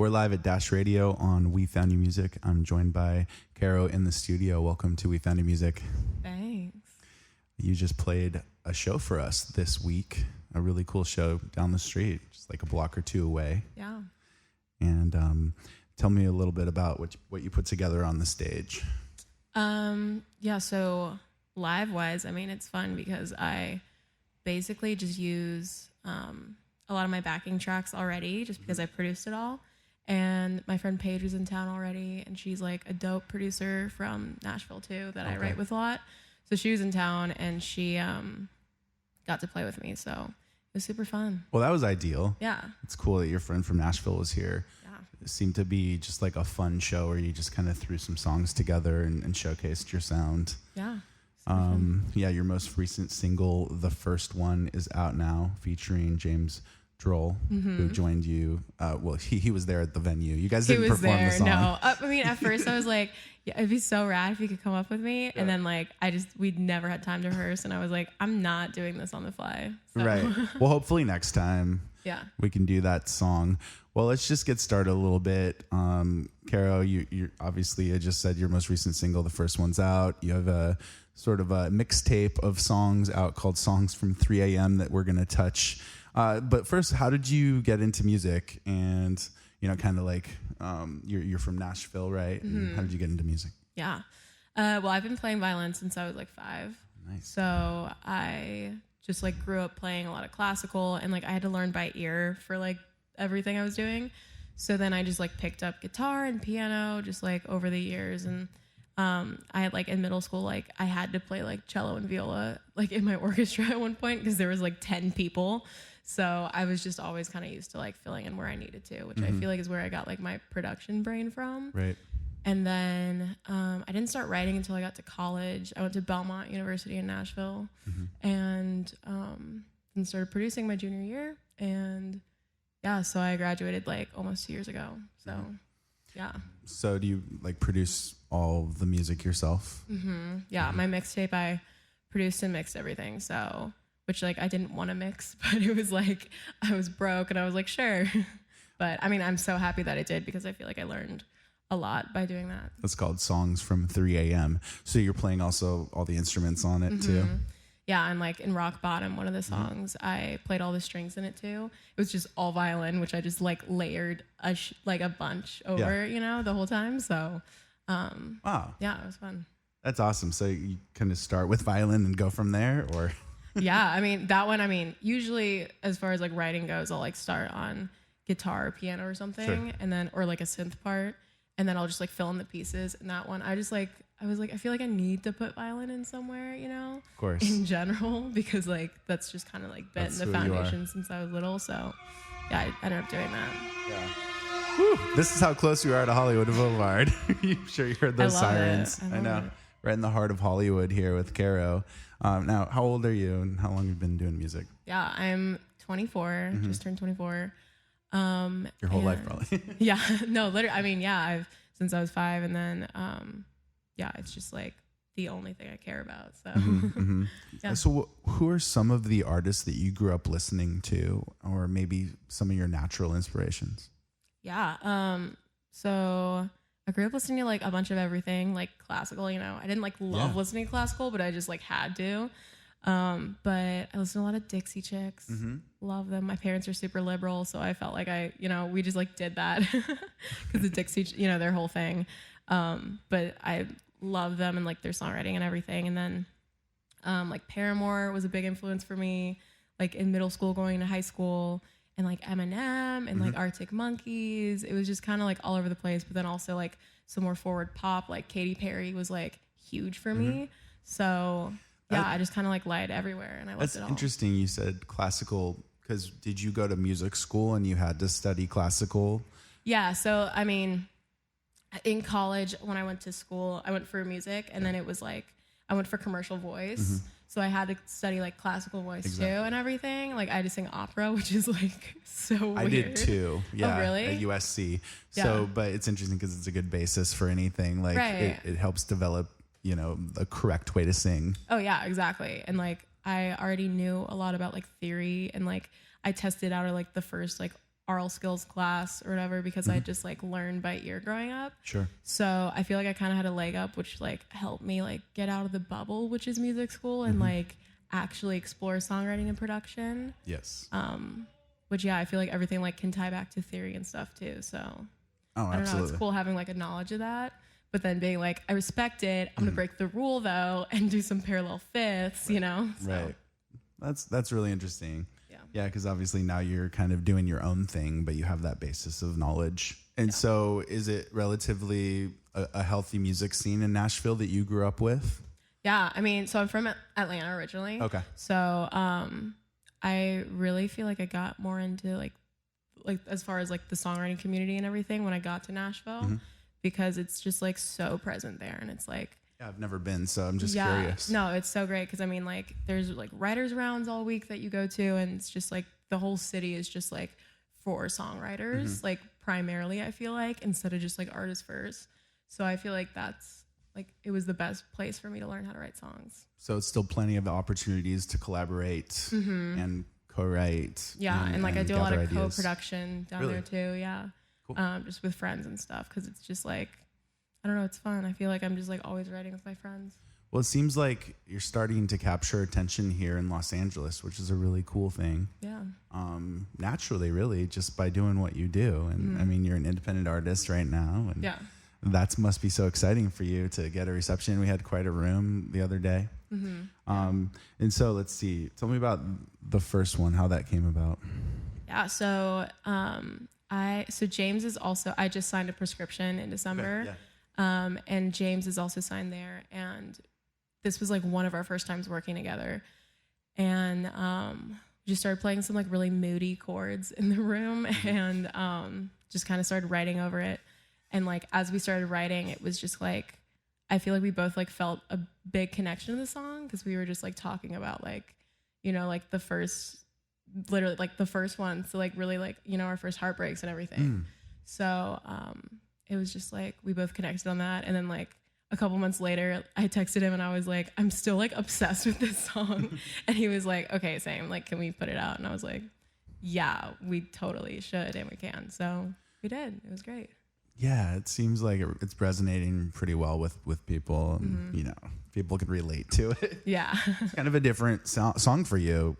We're live at Dash Radio on We Found You Music. I'm joined by CARO in the studio. Welcome to We Found You Music. Thanks. You just played a show for us this week, a really cool show down the street, just like a block or two away. Yeah. And tell me a little bit about what you put together on the stage. So live-wise, I mean, it's fun because I basically just use a lot of my backing tracks already just because I produced it all. And my friend Paige is in town already, and she's like a dope producer from Nashville too that I write with a lot. So she was in town, and she got to play with me. So it was super fun. Well, that was ideal. Yeah. It's cool that your friend from Nashville was here. Yeah. It seemed to be just like a fun show where you just kind of threw some songs together and showcased your sound. Yeah. Yeah, your most recent single, the first one, is out now, featuring James Droll, who joined you. Well, he was there at the venue. You guys didn't perform the song. No, I mean, at first I was like, yeah, it'd be so rad if you could come up with me. Yeah. And then like, we'd never had time to rehearse, and I was like, I'm not doing this on the fly. So. Right. Well, hopefully next time. Yeah. We can do that song. Well, let's just get started a little bit. CARO, you obviously, I just said your most recent single, the first one's out. You have a sort of a mixtape of songs out called Songs from 3 a.m. that we're going to touch. But first, how did you get into music? And, kind of like you're from Nashville, right? And how did you get into music? Yeah. Well, I've been playing violin since I was like 5. Nice. So I just like grew up playing a lot of classical, and like I had to learn by ear for like everything I was doing. So then I just like picked up guitar and piano just like over the years. And I had like in middle school, like I had to play like cello and viola like in my orchestra at one point because there was like 10 people. So I was just always kind of used to like filling in where I needed to, which I feel like is where I got like my production brain from. Right. And then I didn't start writing until I got to college. I went to Belmont University in Nashville and started producing my junior year. And yeah, so I graduated like almost 2 years ago. So yeah. So do you like produce all the music yourself? Yeah, my mixtape, I produced and mixed everything. So, which like I didn't want to mix, but it was like I was broke and I was like, sure. But I mean, I'm so happy that I did because I feel like I learned a lot by doing that. It's called Songs from 3 a.m. So you're playing also all the instruments on it too? Yeah, and like in Rock Bottom, one of the songs, I played all the strings in it too. It was just all violin, which I just like layered like a bunch over, the whole time. So, wow. Yeah, it was fun. That's awesome. So you kind of start with violin and go from there, or? Yeah, I mean, that one, usually as far as like writing goes, I'll like start on guitar or piano or something, and then, or like a synth part, and then I'll just like fill in the pieces. And that one, I was like, I feel like I need to put violin in somewhere, Of course. in general, because like that's just kind of like been the foundation since I was little. So yeah, I ended up doing that. Yeah. Whew. This is how close we are to Hollywood Boulevard. I'm sure you heard those sirens. I know. Right in the heart of Hollywood here with CARO. Now, how old are you and how long have you been doing music? Yeah, I'm 24, just turned 24. Your whole life, probably. Yeah, no, literally. I've since I was 5, and then, it's just like the only thing I care about. So, yeah. So, who are some of the artists that you grew up listening to, or maybe some of your natural inspirations? Yeah. So I grew up listening to like a bunch of everything, like classical. I didn't like love listening to classical, but I just like had to. But I listened to a lot of Dixie Chicks. Love them. My parents are super liberal, so I felt like we just like did that because the Dixie, their whole thing. But I love them and like their songwriting and everything. And then like Paramore was a big influence for me, like in middle school going to high school, and like Eminem and like Arctic Monkeys. It was just kind of like all over the place. But then also like some more forward pop, like Katy Perry was like huge for me. So yeah, I just kind of like lied everywhere, and I loved it all. That's interesting. You said classical, because did you go to music school and you had to study classical? Yeah. So, in college, when I went to school, I went for music, and then it was like, I went for commercial voice. So I had to study like classical voice too and everything. Like I had to sing opera, which is like so weird. I did too. Yeah. Oh, really? At USC. So, but it's interesting because it's a good basis for anything. Like it helps develop, the correct way to sing. Oh yeah, exactly. And like I already knew a lot about like theory, and like I tested out like the first like oral skills class or whatever because I just like learned by ear growing up. Sure. So I feel like I kind of had a leg up, which like helped me like get out of the bubble, which is music school, and like actually explore songwriting and production. Yes. Which I feel like everything like can tie back to theory and stuff too. So Oh, I don't absolutely. know. It's cool having like a knowledge of that, but then being like, I respect it. I'm gonna break the rule though and do some parallel fifths. You know. So, Right. That's really interesting. Yeah. Yeah, because obviously now you're kind of doing your own thing, but you have that basis of knowledge. And so, is it relatively a healthy music scene in Nashville that you grew up with? Yeah, I mean, so I'm from Atlanta originally. Okay. So I really feel like I got more into like as far as like the songwriting community and everything when I got to Nashville, because it's just like so present there, and it's like. Yeah, I've never been, so I'm just curious. No, it's so great because I mean, like, there's like writers' rounds all week that you go to, and it's just like the whole city is just like for songwriters, like primarily. I feel like instead of just like artists first. So I feel like that's like it was the best place for me to learn how to write songs. So it's still plenty of opportunities to collaborate and co-write. Yeah, and like I do a lot of ideas. co-production down Really? there too. Yeah, Cool. Just with friends and stuff because it's just like. I don't know. It's fun. I feel like I'm just like always writing with my friends. Well, it seems like you're starting to capture attention here in Los Angeles, which is a really cool thing. Yeah. Naturally, really, just by doing what you do. And I mean, you're an independent artist right now. And Yeah. that must be so exciting for you to get a reception. We had quite a room the other day. And so let's see. Tell me about the first one, how that came about. Yeah. So, so James is also, I just signed a prescription in December. Okay, yeah. And James is also signed there. And this was like one of our first times working together. And we just started playing some like really moody chords in the room and just kind of started writing over it. And like as we started writing, it was just like, I feel like we both like felt a big connection to the song because we were just like talking about like, you know, like literally like the first one. So like really like, you know, our first heartbreaks and everything. So, it was just like we both connected on that. And then like a couple months later, I texted him and I was like, I'm still like obsessed with this song. And he was like, okay, same. Like, can we put it out? And I was like, yeah, we totally should and we can. So we did. It was great. Yeah, it seems like it's resonating pretty well with people. And, you know, people can relate to it. Yeah. It's kind of a different song for you.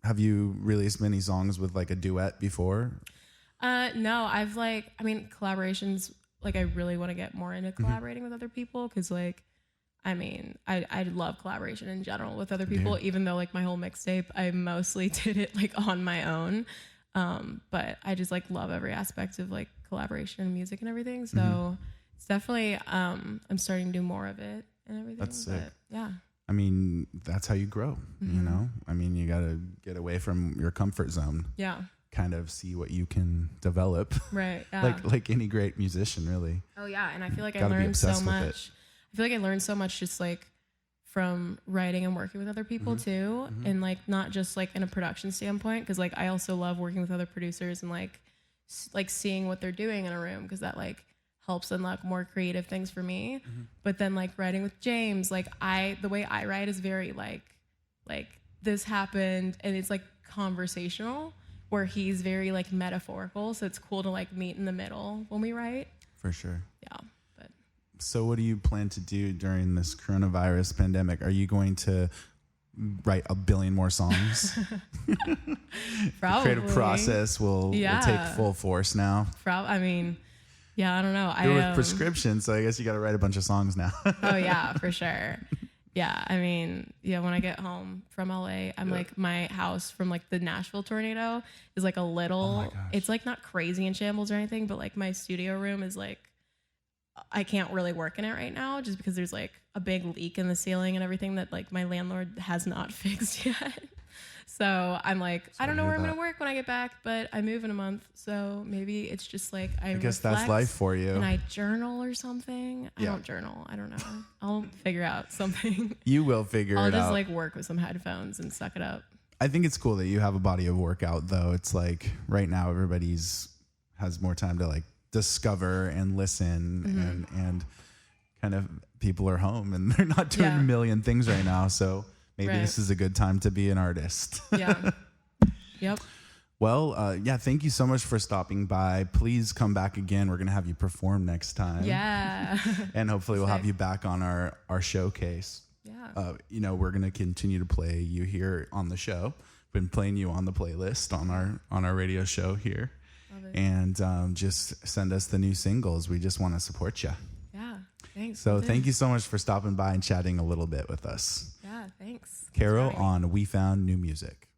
Have you released many songs with like a duet before? No, I've like, I mean, collaborations, like I really want to get more into collaborating with other people. Cause like, I mean, I love collaboration in general with other people, even though like my whole mixtape, I mostly did it like on my own. But I just like love every aspect of like collaboration and music and everything. So it's definitely, I'm starting to do more of it and everything. That's sick. Yeah. I mean, that's how you grow, you know? I mean, you got to get away from your comfort zone. Yeah. Kind of see what you can develop. Right. Yeah. like any great musician, really. Oh yeah. And I feel like I Gotta be learned so obsessed with it. much. I feel like I learned so much just like from writing and working with other people too. And like, not just like in a production standpoint. Cause like, I also love working with other producers and like seeing what they're doing in a room. Cause that like helps unlock more creative things for me. But then like writing with James, like the way I write is very like this happened and it's like conversational. Where he's very like metaphorical, so it's cool to like meet in the middle when we write. For sure. Yeah, but So what do you plan to do during this coronavirus pandemic? Are you going to write a billion more songs? probably. The creative process will take full force now. I mean, yeah, I don't know. You're with prescription, so I guess you got to write a bunch of songs now. Oh yeah, for sure. Yeah, I mean, yeah, when I get home from LA, I'm like, my house from like the Nashville tornado is like a little, it's like not crazy in shambles or anything, but like my studio room is like, I can't really work in it right now just because there's like a big leak in the ceiling and everything that like my landlord has not fixed yet. So I'm like, I don't know where I'm going to work when I get back, but I move in a month. So maybe it's just like, I guess that's life for you. And I journal or something. I don't journal. I don't know. I'll figure out something. You will figure it out. I'll just like work with some headphones and suck it up. I think it's cool that you have a body of work out though. It's like right now has more time to like discover and listen and kind of people are home and they're not doing a million things right now. So maybe this is a good time to be an artist. Yeah. Yep. Well, yeah, thank you so much for stopping by. Please come back again. We're going to have you perform next time. Yeah. And hopefully we'll have you back on our showcase. Yeah. We're going to continue to play you here on the show. Been playing you on the playlist on our radio show here. Love it. And just send us the new singles. We just want to support you. Yeah. Thanks. So thank you so much for stopping by and chatting a little bit with us. Yeah. Thanks. CARO Thanks for having me. on We Found New Music.